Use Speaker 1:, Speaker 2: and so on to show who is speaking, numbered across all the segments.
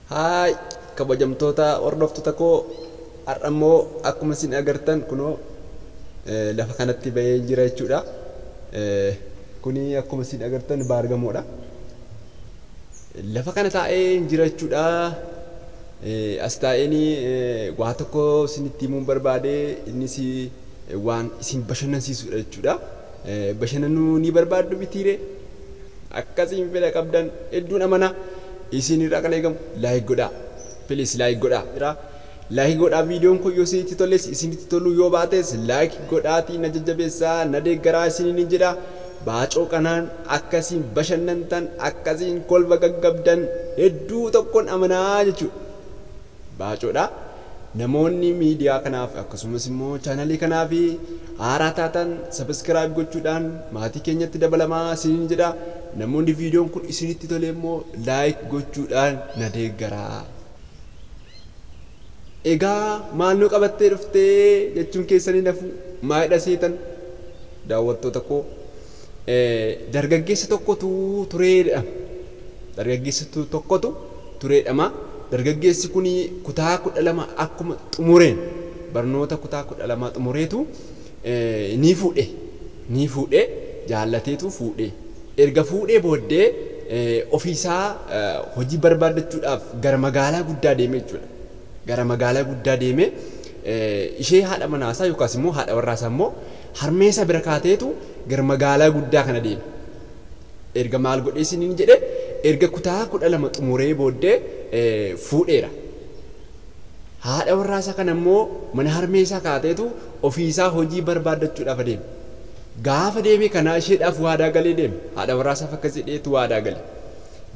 Speaker 1: Hai, kabajamtoota hordoftoota koo har'ammoo akkuma isin agartan kunoo lafa kanatti bahee jira jechuudha. Kuni akkuma isin agartan baargamoodha. Lafa kana taa'ee jira jechuudha. As taa'eeni waa tokko isinitti himuun barbaade innis waan isin bashannansiisudha jechuudha. Bashannanuu ni barbaaddu bitiire akkasiin fedha qabdan hedduun amana. Isin irraa kan eegamu like godhaa. Please like godhaa. Like godhaa videoon kun yoo isinitti toles isinitti tolu yoo baates like godhaatii na jajjabeessaa na deeggaraa isiniin jedha. Baacoo kanaan akkasiin bashannantan akkasiin kolfa gaggabdan hedduu tokkoon amanaa jechuudha. Baacoodha. Namoonni miidiyaa kanaaf akkasumas immoo chaanalii kanaaf haaraa taatan subscribe gochuudhaan maatii keenyatti dabalamaa isiniin jedha. Namoonni videoon kun isinitti tole immoo like gochuudhaan na deeggaraa. Egaa maal nu qabattee dhuftee jechuun keessanii nafu maayidha seetan daawwattoota koo. Dargaggeessa tokkotu tureedha. Dargaggeessa tokkotu tureedhama. Dargaggeessi kuni kutaa 12 akkuma xumureen barnoota kutaa 12 xumureetu ni fuudhe jaallateetu fuudhe. Erga fuudhee booddee ofiisaa hojii barbaadachuudhaaf gara magaalaa guddaa deemee jechuudha. Gara magaalaa guddaa deemee ishee haadha manaasaa yookaas immoo haadha warraasaa immoo harmeessa bira kaateetu gara magaalaa guddaa kana deeme. Erga maal godhee isiniin jedhe erga kutaa 12 xumuree booddee fuudheera. Haadha warraasaa kana immoo mana harmeessaa kaateetu ofiisaa hojii barbaadachuudhaaf deeme. Gaafa deeme kana isheedhaaf waadaa galee deeme. Haadha warraasaaf akkas jedheetu waadaa gale.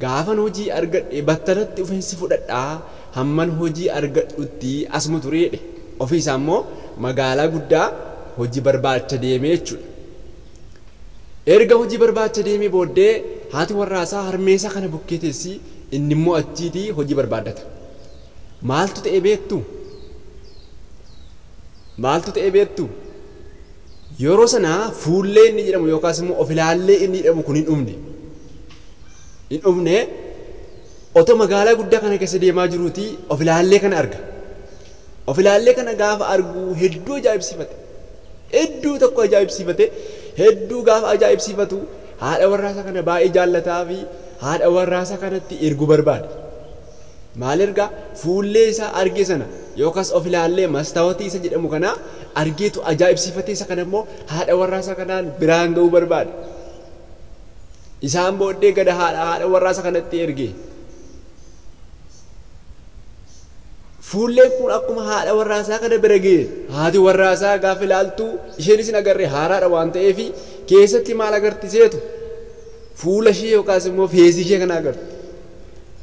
Speaker 1: Gaafan hojii argadhe battalatti ufeensi fudhadhaa hamman hojii argadhutti asuma tureedhe. Ofiisaa immoo magaalaa guddaa hojii barbaacha deemee jechuudha. Erga hojii barbaacha deemee booddee haati warraasaa harmeessaa kana bukkee teessi inni immoo achiitii hojii barbaadata. Maaltu ta'e beektu? Maaltu ta'e beektu? Yeroo sana fuullee inni jedhamu yookaas immoo of ilaallee inni jedhamu kun hin dhumne. Hin dhumne otoo magaalaa guddaa kana keessa deemaa jiruuti of ilaallee kana arga. Of ilaallee kana gaafa argu hedduu ajaa'ibsiifate. Hedduu tokko ajaa'ibsiifate. Hedduu gaafa ajaa'ibsiifatu haadha warraasaa kana baay'ee jaallataa fi haadha warraasaa kanatti erguu barbaade. Maal ergaa fuullee isaa arge sana yookaas of ilaallee mastaawotii isa jedhamu kana argeetu ajaa'ibsiifatee isa kana immoo haadha warraasaa kanaan biraan ga'uu barbaade. Isaan booddee gada haadha warraasaa kanatti erge. Fuulleen kun akkuma haadha warraasaa kana bira ga'e haati warraasaa gaafa ilaaltu isheenis hin agarre haaraadha waan ta'eef keessatti maal agarsiiseetu fuula ishee yookaas immoo feesii ishee kana agarti.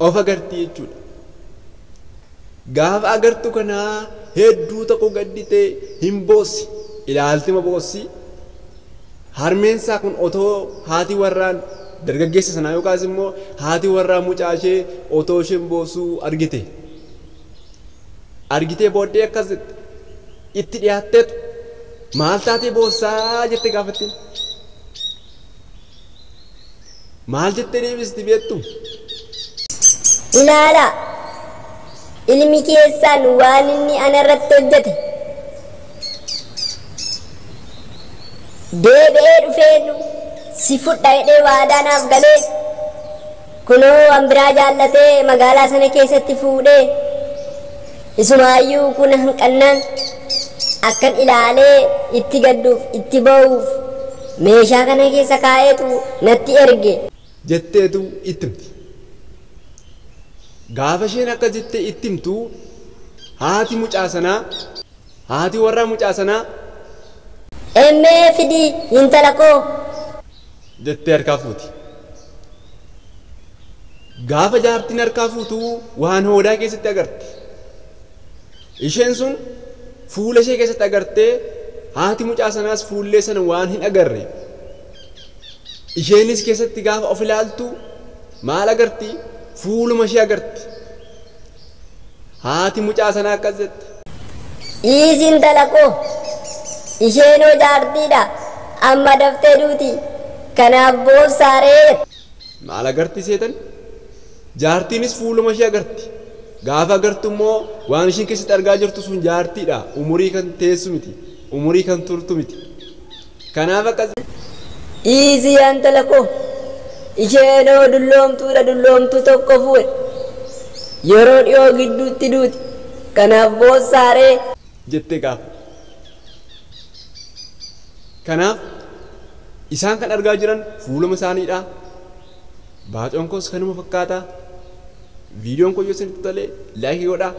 Speaker 1: Of agarti jechuudha. Gaafa agartu kana hedduu tokko gadditee hin boossi ilaaltima boossi. Harmeensaa kun otoo haati warraan dargaggeessa sanaa yookaas immoo haati warraa mucaa ishee otoo isheen boosuu argite. Argitee booddee akkas itti dhiyaatteetu maal taatee boossaa jette gaafattiin. Maal jettee deebisti beektu?
Speaker 2: Ilaala ilmi keessaan waan inni anarratti hojjete deebi'ee dhufeenyu si fudha jedhee waadaa naaf galee kunoo an biraa jaallatee magaalaa sana keessatti fuudhee isumaayyuu kun hanqannaan akkan ilaalee itti gadduuf itti ba'uuf meeshaa kana keessa kaa'eetu natti erge
Speaker 1: jetteetu ittimti. Gaafa isheen akkas jettee ittimtu haati mucaa sanaa haati warraa mucaa sanaa
Speaker 2: emmee fidii intala koo
Speaker 1: jettee harkaa fuuti. Gaafa jaartiin harkaa fuutu waan hoodaa keessatti agarti. Isheen sun fuula ishee keessatti agartee haati mucaa sanaas fuullee sana waan hin agarre. Isheenis keessatti gaafa of ilaaltu maal agarti? Fuuluma ishee agarti. Haati mucaa sanaa akkas jette.
Speaker 2: Isin talaqoo isheenoo jaartiidha amma daftee duuti kanaaf boobsaaree.
Speaker 1: Maal agarti seetan? Jaartiinis fuuluma ishee agarti. Gaafa agartu immoo waan ishiin keessatti argaa jirtu sun jaartiidha. Umurii kan teessu miti. Umurii kan turtu miti. Kanaaf akkas.
Speaker 2: Dhiisii intala koo isheenoo dulloomtuudha dulloomtuu tokko fuudhe yeroo dhiyoo gidduutti duuti kanaaf boossaaree
Speaker 1: jettee gaafa. Kanaaf isaan kan argaa jiran fuuluma isaaniidha. Baacoon koos kanuma fakkaata. Viidiyoon kun yoo isinitti tole laayikii godhaa.